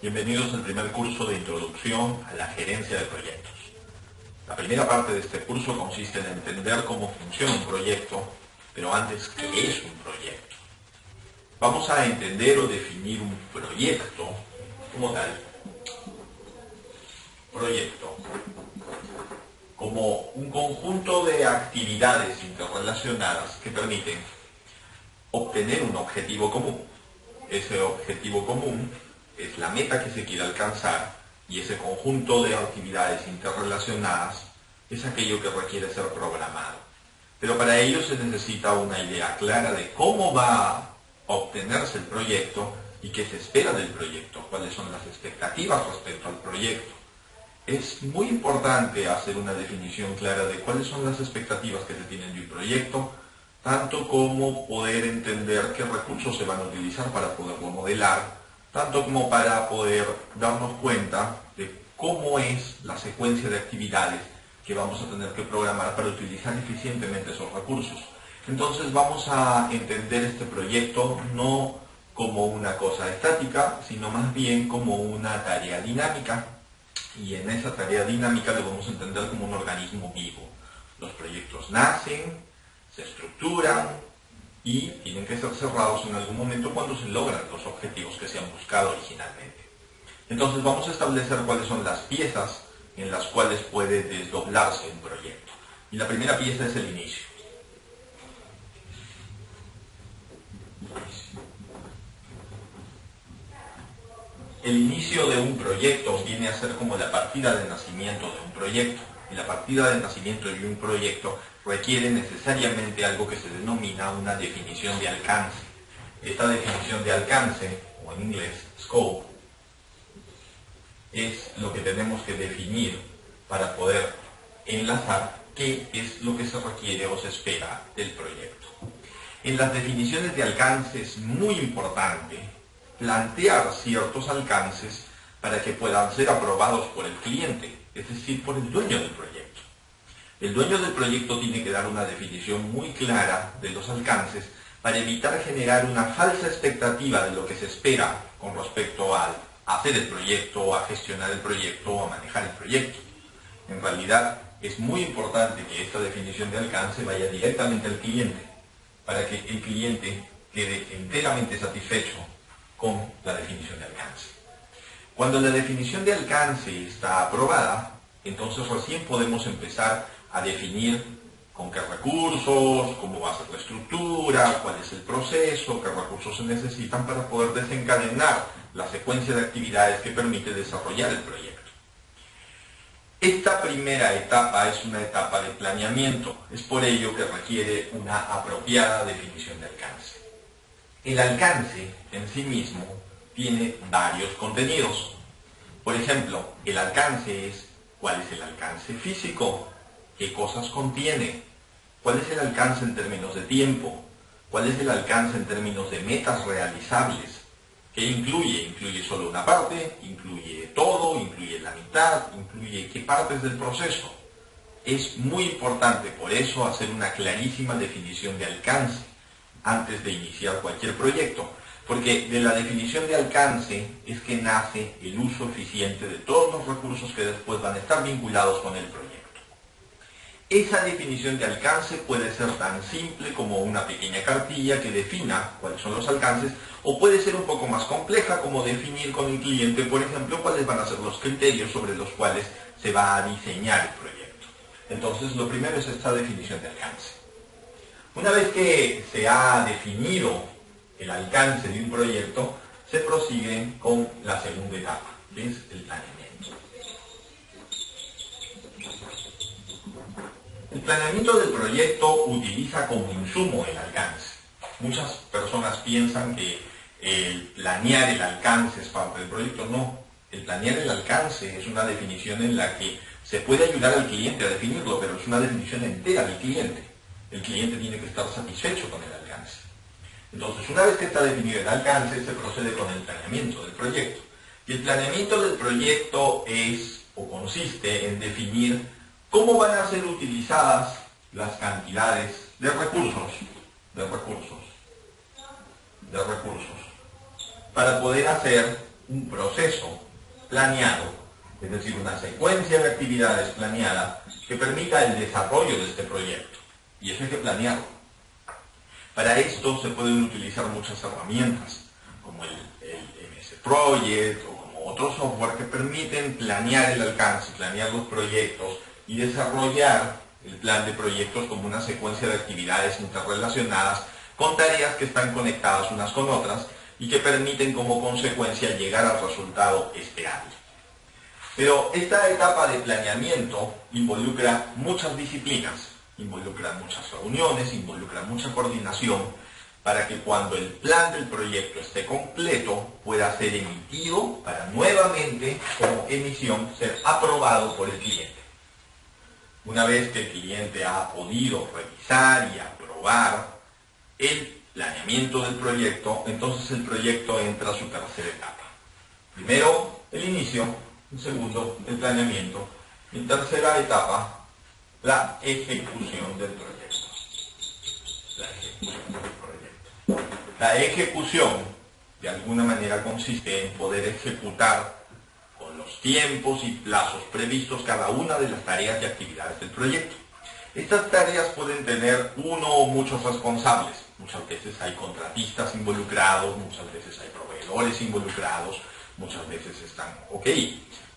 Bienvenidos al primer curso de Introducción a la Gerencia de Proyectos. La primera parte de este curso consiste en entender cómo funciona un proyecto, pero antes, ¿qué es un proyecto? Vamos a entender o definir un proyecto como tal. Proyecto como un conjunto de actividades interrelacionadas que permiten obtener un objetivo común. Ese objetivo común es la meta que se quiere alcanzar y ese conjunto de actividades interrelacionadas es aquello que requiere ser programado. Pero para ello se necesita una idea clara de cómo va a obtenerse el proyecto y qué se espera del proyecto, cuáles son las expectativas respecto al proyecto. Es muy importante hacer una definición clara de cuáles son las expectativas que se tienen de un proyecto, tanto como poder entender qué recursos se van a utilizar para poderlo modelar, tanto como para poder darnos cuenta de cómo es la secuencia de actividades que vamos a tener que programar para utilizar eficientemente esos recursos. Entonces vamos a entender este proyecto no como una cosa estática, sino más bien como una tarea dinámica. Y en esa tarea dinámica lo vamos a entender como un organismo vivo. Los proyectos nacen, se estructuran y tienen que ser cerrados en algún momento cuando se logran los objetivos que se han buscado originalmente. Entonces vamos a establecer cuáles son las piezas en las cuales puede desdoblarse un proyecto. Y la primera pieza es el inicio. El inicio de un proyecto viene a ser como la partida de nacimiento de un proyecto. Y la partida de nacimiento de un proyecto requiere necesariamente algo que se denomina una definición de alcance. Esta definición de alcance, o en inglés scope, es lo que tenemos que definir para poder enlazar qué es lo que se requiere o se espera del proyecto. En las definiciones de alcance es muy importante plantear ciertos alcances para que puedan ser aprobados por el cliente, es decir, por el dueño del proyecto. El dueño del proyecto tiene que dar una definición muy clara de los alcances para evitar generar una falsa expectativa de lo que se espera con respecto a hacer el proyecto, a gestionar el proyecto o a manejar el proyecto. En realidad es muy importante que esta definición de alcance vaya directamente al cliente para que el cliente quede enteramente satisfecho con la definición de alcance. Cuando la definición de alcance está aprobada, entonces recién podemos empezar a definir con qué recursos, cómo va a ser la estructura, cuál es el proceso, qué recursos se necesitan para poder desencadenar la secuencia de actividades que permite desarrollar el proyecto. Esta primera etapa es una etapa de planeamiento, es por ello que requiere una apropiada definición de alcance. El alcance en sí mismo tiene varios contenidos. Por ejemplo, el alcance es cuál es el alcance físico, qué cosas contiene, cuál es el alcance en términos de tiempo, cuál es el alcance en términos de metas realizables, qué incluye, incluye solo una parte, incluye todo, incluye la mitad, incluye qué partes del proceso. Es muy importante por eso hacer una clarísima definición de alcance antes de iniciar cualquier proyecto, porque de la definición de alcance es que nace el uso eficiente de todos los recursos que después van a estar vinculados con el proyecto. Esa definición de alcance puede ser tan simple como una pequeña cartilla que defina cuáles son los alcances, o puede ser un poco más compleja como definir con el cliente, por ejemplo, cuáles van a ser los criterios sobre los cuales se va a diseñar el proyecto. Entonces, lo primero es esta definición de alcance. Una vez que se ha definido el alcance de un proyecto, se prosigue con la segunda etapa, que es el planeamiento. El planeamiento del proyecto utiliza como insumo el alcance. Muchas personas piensan que el planear el alcance es parte del proyecto. No, el planear el alcance es una definición en la que se puede ayudar al cliente a definirlo, pero es una definición entera del cliente. El cliente tiene que estar satisfecho con el alcance. Entonces, una vez que está definido el alcance, se procede con el planeamiento del proyecto. Y el planeamiento del proyecto es o consiste en definir cómo van a ser utilizadas las cantidades de recursos para poder hacer un proceso planeado, es decir, una secuencia de actividades planeada que permita el desarrollo de este proyecto. Y eso hay que planearlo. Para esto se pueden utilizar muchas herramientas, como el MS Project o como otros software que permiten planear el alcance, planear los proyectos y desarrollar el plan de proyectos como una secuencia de actividades interrelacionadas con tareas que están conectadas unas con otras y que permiten como consecuencia llegar al resultado esperado. Pero esta etapa de planeamiento involucra muchas disciplinas, involucra muchas reuniones, involucra mucha coordinación para que cuando el plan del proyecto esté completo pueda ser emitido para nuevamente como emisión ser aprobado por el cliente. Una vez que el cliente ha podido revisar y aprobar el planeamiento del proyecto, entonces el proyecto entra a su tercera etapa. Primero, el inicio. En segundo, el planeamiento. En tercera etapa, la ejecución del proyecto. La ejecución, de alguna manera, consiste en poder ejecutar con los tiempos y plazos previstos cada una de las tareas y actividades del proyecto. Estas tareas pueden tener uno o muchos responsables. Muchas veces hay contratistas involucrados, muchas veces hay proveedores involucrados, muchas veces están ok.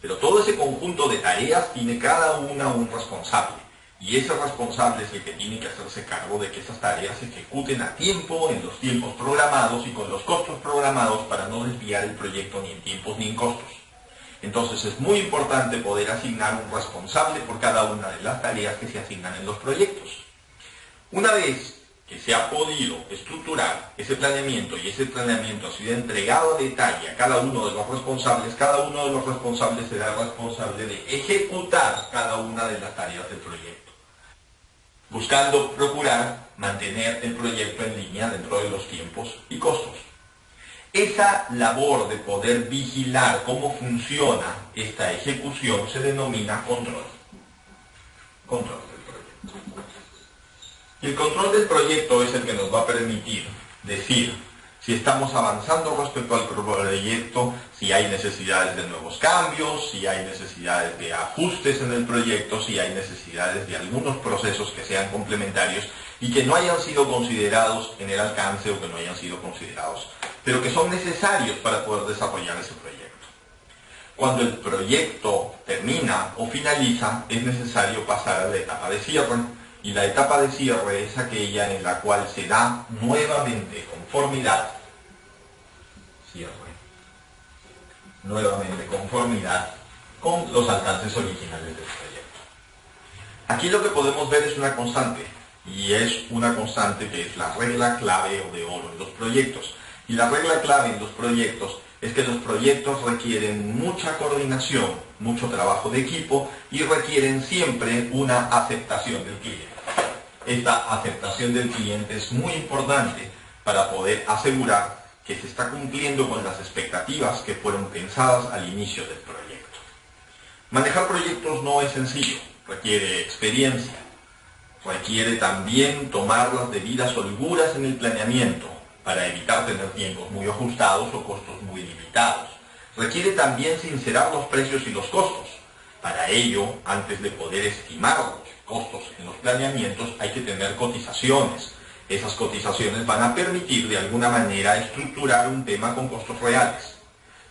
Pero todo ese conjunto de tareas tiene cada una un responsable. Y ese responsable es el que tiene que hacerse cargo de que esas tareas se ejecuten a tiempo, en los tiempos programados y con los costos programados para no desviar el proyecto ni en tiempos ni en costos. Entonces es muy importante poder asignar un responsable por cada una de las tareas que se asignan en los proyectos. Una vez que se ha podido estructurar ese planeamiento y ese planeamiento ha sido entregado a detalle a cada uno de los responsables, cada uno de los responsables será responsable de ejecutar cada una de las tareas del proyecto, buscando procurar mantener el proyecto en línea dentro de los tiempos y costos. Esa labor de poder vigilar cómo funciona esta ejecución se denomina control. Control del proyecto. Y el control del proyecto es el que nos va a permitir decir si estamos avanzando respecto al proyecto, si hay necesidades de nuevos cambios, si hay necesidades de ajustes en el proyecto, si hay necesidades de algunos procesos que sean complementarios y que no hayan sido considerados en el alcance o que no hayan sido considerados, pero que son necesarios para poder desarrollar ese proyecto. Cuando el proyecto termina o finaliza, es necesario pasar a la etapa de cierre. Y la etapa de cierre es aquella en la cual se da nuevamente conformidad. Cierre. Nuevamente conformidad con los alcances originales del proyecto. Aquí lo que podemos ver es una constante. Y es una constante que es la regla clave o de oro en los proyectos. Y la regla clave en los proyectos es que los proyectos requieren mucha coordinación, mucho trabajo de equipo y requieren siempre una aceptación del cliente. Esta aceptación del cliente es muy importante para poder asegurar que se está cumpliendo con las expectativas que fueron pensadas al inicio del proyecto. Manejar proyectos no es sencillo, requiere experiencia, requiere también tomar las debidas holguras en el planeamiento para evitar tener tiempos muy ajustados o costos muy limitados. Requiere también sincerar los precios y los costos. Para ello, antes de poder estimar los costos en los planeamientos, hay que tener cotizaciones. Esas cotizaciones van a permitir de alguna manera estructurar un tema con costos reales.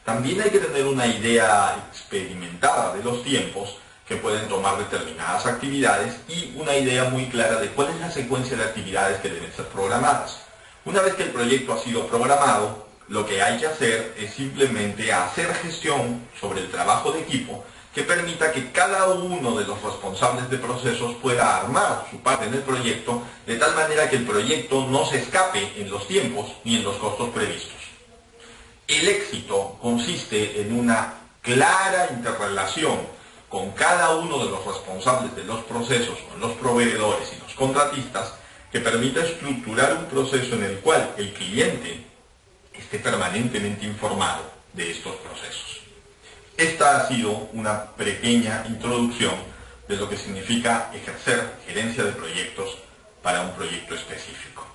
También hay que tener una idea experimentada de los tiempos que pueden tomar determinadas actividades y una idea muy clara de cuál es la secuencia de actividades que deben ser programadas. Una vez que el proyecto ha sido programado, lo que hay que hacer es simplemente hacer gestión sobre el trabajo de equipo que permita que cada uno de los responsables de procesos pueda armar su parte en el proyecto de tal manera que el proyecto no se escape en los tiempos ni en los costos previstos. El éxito consiste en una clara interrelación con cada uno de los responsables de los procesos, con los proveedores y los contratistas, que permita estructurar un proceso en el cual el cliente esté permanentemente informado de estos procesos. Esta ha sido una pequeña introducción de lo que significa ejercer gerencia de proyectos para un proyecto específico.